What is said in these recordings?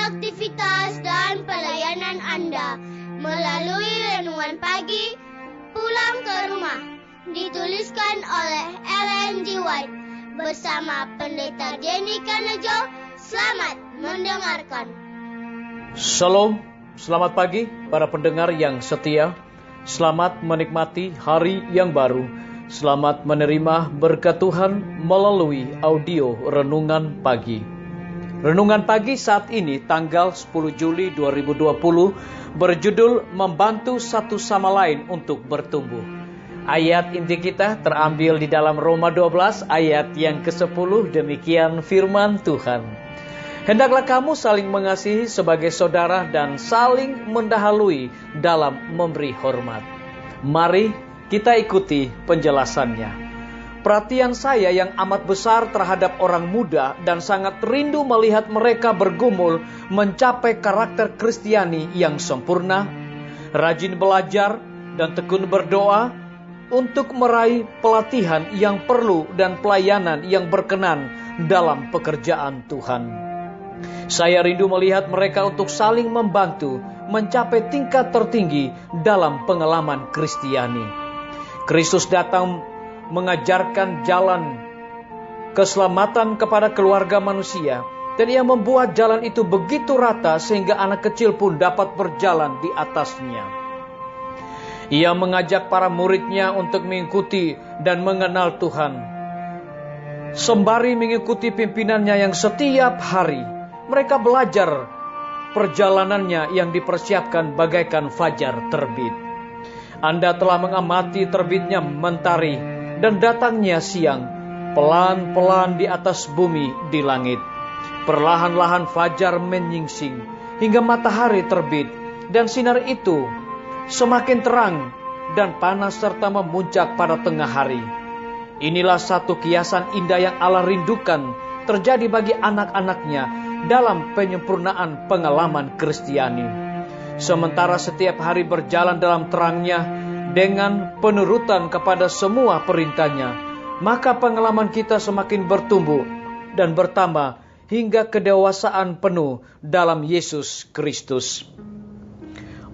aktivitas dan pelayanan Anda melalui renungan pagi Pulang ke Rumah, dituliskan oleh Ellen G. White bersama Pendeta Denny Kanejo. Selamat mendengarkan. Shalom, selamat pagi para pendengar yang setia. Selamat menikmati hari yang baru. Selamat menerima berkat Tuhan melalui audio Renungan Pagi. Renungan Pagi saat ini tanggal 10 Juli 2020 berjudul Membantu Satu Sama Lain untuk Bertumbuh. Ayat inti kita terambil di dalam Roma 12 ayat yang ke-10. Demikian firman Tuhan. Hendaklah kamu saling mengasihi sebagai saudara dan saling mendahului dalam memberi hormat. Mari kita ikuti penjelasannya. Perhatian saya yang amat besar terhadap orang muda dan sangat rindu melihat mereka bergumul mencapai karakter Kristiani yang sempurna, rajin belajar dan tekun berdoa untuk meraih pelatihan yang perlu dan pelayanan yang berkenan dalam pekerjaan Tuhan. Saya rindu melihat mereka untuk saling membantu mencapai tingkat tertinggi dalam pengalaman Kristiani. Kristus datang mengajarkan jalan keselamatan kepada keluarga manusia, dan ia membuat jalan itu begitu rata sehingga anak kecil pun dapat berjalan di atasnya. Ia mengajak para muridnya untuk mengikuti dan mengenal Tuhan. Sembari mengikuti pimpinannya yang setiap hari, mereka belajar perjalanannya yang dipersiapkan bagaikan fajar terbit. Anda telah mengamati terbitnya mentari dan datangnya siang, pelan-pelan di atas bumi di langit. Perlahan-lahan fajar menyingsing hingga matahari terbit, dan sinar itu semakin terang dan panas serta memuncak pada tengah hari. Inilah satu kiasan indah yang Allah rindukan terjadi bagi anak-anaknya dalam penyempurnaan pengalaman Kristiani. Sementara setiap hari berjalan dalam terangnya dengan penurutan kepada semua perintahnya, maka pengalaman kita semakin bertumbuh dan bertambah hingga kedewasaan penuh dalam Yesus Kristus.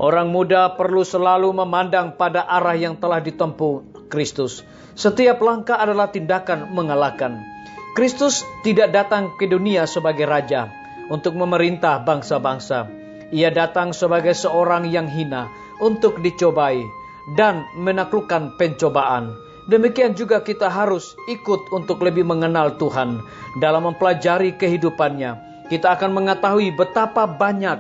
Orang muda perlu selalu memandang pada arah yang telah ditempuh Kristus. Setiap langkah adalah tindakan mengalahkan. Kristus tidak datang ke dunia sebagai raja untuk memerintah bangsa-bangsa. Ia datang sebagai seorang yang hina untuk dicobai dan menaklukkan pencobaan. Demikian juga kita harus ikut untuk lebih mengenal Tuhan. Dalam mempelajari kehidupannya, kita akan mengetahui betapa banyak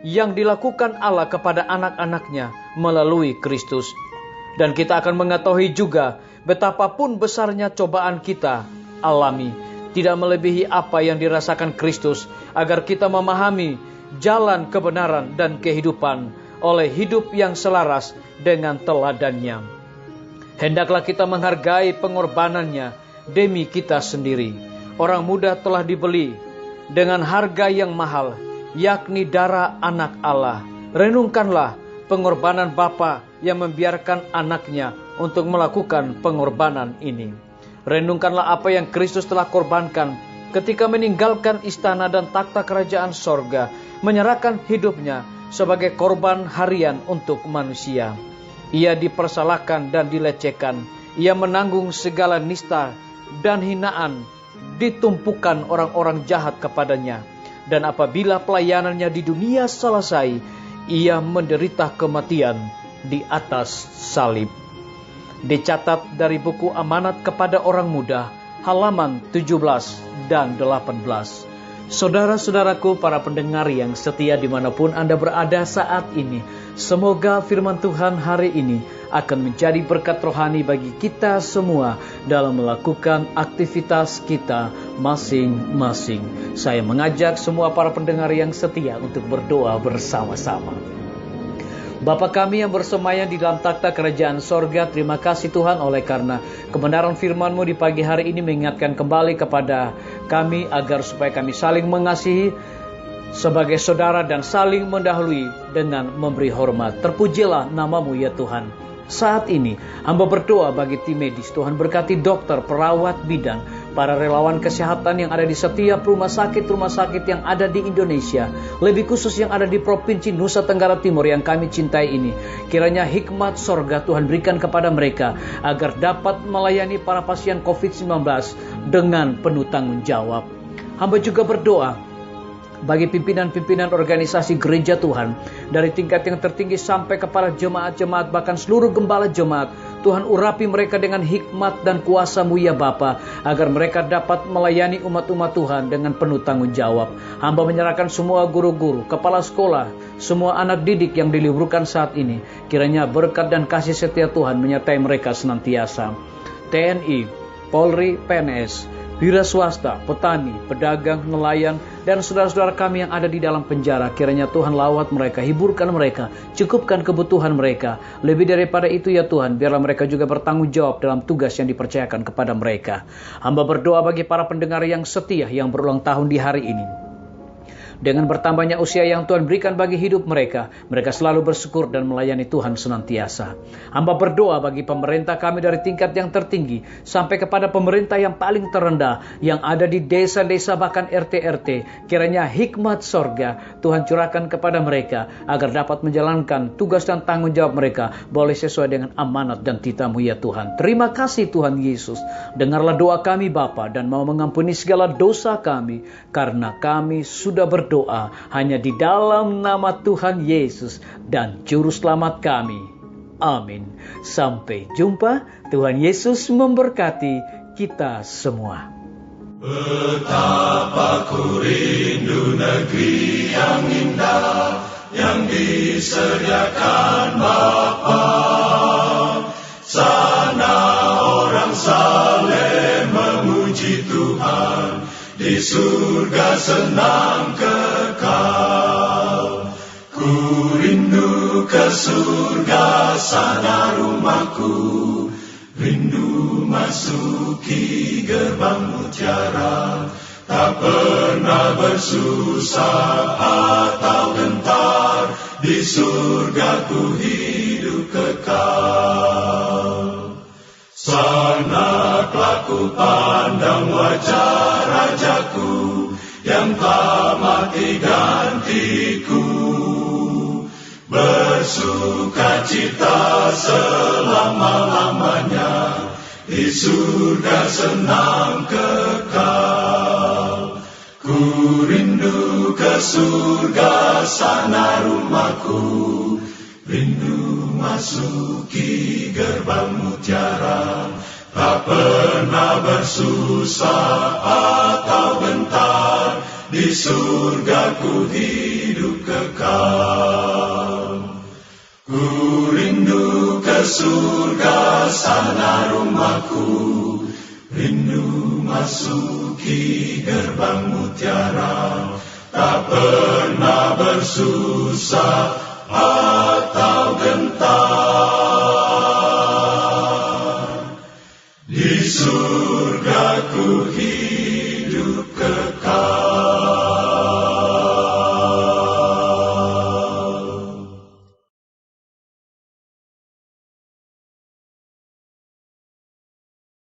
yang dilakukan Allah kepada anak-anaknya melalui Kristus. Dan kita akan mengetahui juga betapapun besarnya cobaan kita alami, tidak melebihi apa yang dirasakan Kristus, agar kita memahami jalan kebenaran dan kehidupan oleh hidup yang selaras dengan teladannya. Hendaklah kita menghargai pengorbanannya demi kita sendiri. Orang muda telah dibeli dengan harga yang mahal, yakni darah anak Allah. Renungkanlah pengorbanan Bapa yang membiarkan anaknya untuk melakukan pengorbanan ini. Renungkanlah apa yang Kristus telah korbankan ketika meninggalkan istana dan takhta kerajaan sorga, menyerahkan hidupnya sebagai korban harian untuk manusia. Ia dipersalahkan dan dilecehkan. Ia menanggung segala nista dan hinaan ditumpukan orang-orang jahat kepadanya. Dan apabila pelayanannya di dunia selesai, ia menderita kematian di atas salib. Dicatat dari buku Amanat kepada Orang Muda, halaman 17 dan 18. Saudara-saudaraku, para pendengar yang setia dimanapun Anda berada saat ini, semoga firman Tuhan hari ini akan menjadi berkat rohani bagi kita semua dalam melakukan aktivitas kita masing-masing. Saya mengajak semua para pendengar yang setia untuk berdoa bersama-sama. Bapa kami yang bersemayam di dalam takhta kerajaan sorga, terima kasih Tuhan oleh karena kebenaran firman-Mu di pagi hari ini mengingatkan kembali kepada kami agar supaya kami saling mengasihi sebagai saudara dan saling mendahului dengan memberi hormat. Terpujilah nama-Mu ya Tuhan. Saat ini hamba berdoa bagi tim medis. Tuhan berkati dokter, perawat bidan, para relawan kesehatan yang ada di setiap rumah sakit yang ada di Indonesia, lebih khusus yang ada di Provinsi Nusa Tenggara Timur yang kami cintai ini. Kiranya hikmat sorga Tuhan berikan kepada mereka, agar dapat melayani para pasien COVID-19 dengan penuh tanggung jawab. Hamba juga berdoa bagi pimpinan-pimpinan organisasi gereja Tuhan, dari tingkat yang tertinggi sampai kepada jemaat-jemaat, bahkan seluruh gembala jemaat. Tuhan urapi mereka dengan hikmat dan kuasa-Mu ya Bapa, agar mereka dapat melayani umat-umat Tuhan dengan penuh tanggung jawab. Hamba menyerahkan semua guru-guru, kepala sekolah, semua anak didik yang diliburkan saat ini. Kiranya berkat dan kasih setia Tuhan menyertai mereka senantiasa. TNI, Polri, PNS, wira swasta, petani, pedagang, nelayan, dan saudara-saudara kami yang ada di dalam penjara, kiranya Tuhan lawat mereka, hiburkan mereka, cukupkan kebutuhan mereka. Lebih daripada itu ya Tuhan, biarlah mereka juga bertanggung jawab dalam tugas yang dipercayakan kepada mereka. Hamba berdoa bagi para pendengar yang setia yang berulang tahun di hari ini. Dengan bertambahnya usia yang Tuhan berikan bagi hidup mereka, mereka selalu bersyukur dan melayani Tuhan senantiasa. Hamba berdoa bagi pemerintah kami dari tingkat yang tertinggi sampai kepada pemerintah yang paling terendah, yang ada di desa-desa bahkan RT-RT. Kiranya hikmat sorga Tuhan curahkan kepada mereka, agar dapat menjalankan tugas dan tanggung jawab mereka boleh sesuai dengan amanat dan titah-Mu ya Tuhan. Terima kasih Tuhan Yesus. Dengarlah doa kami Bapa, dan mau mengampuni segala dosa kami, karena kami sudah berdoa hanya di dalam nama Tuhan Yesus dan Juru Selamat kami. Amin. Sampai jumpa. Tuhan Yesus memberkati kita semua. Betapa ku rindu negeri yang indah yang disediakan Bapa. Sana orang saleh memuji Tuhan, di surga senang kekal. Ku rindu ke surga, sana rumahku. Rindu masuki gerbang mutiara, tak pernah bersusah atau gentar. Di surga ku hidup kekal. Sana kelak ku pandang wajah Rajaku, yang tak mati gantiku. Bersukacita selama-lamanya, di surga senang kekal. Ku rindu ke surga, sana rumahku. Rindu masuki gerbang mutiara, tak pernah bersusah atau gentar. Di surga ku hidup kekal. Ku rindu ke surga, sana rumahku. Rindu masuki gerbang mutiara, tak pernah bersusah atau gentar. Di surga ku hidup kekal.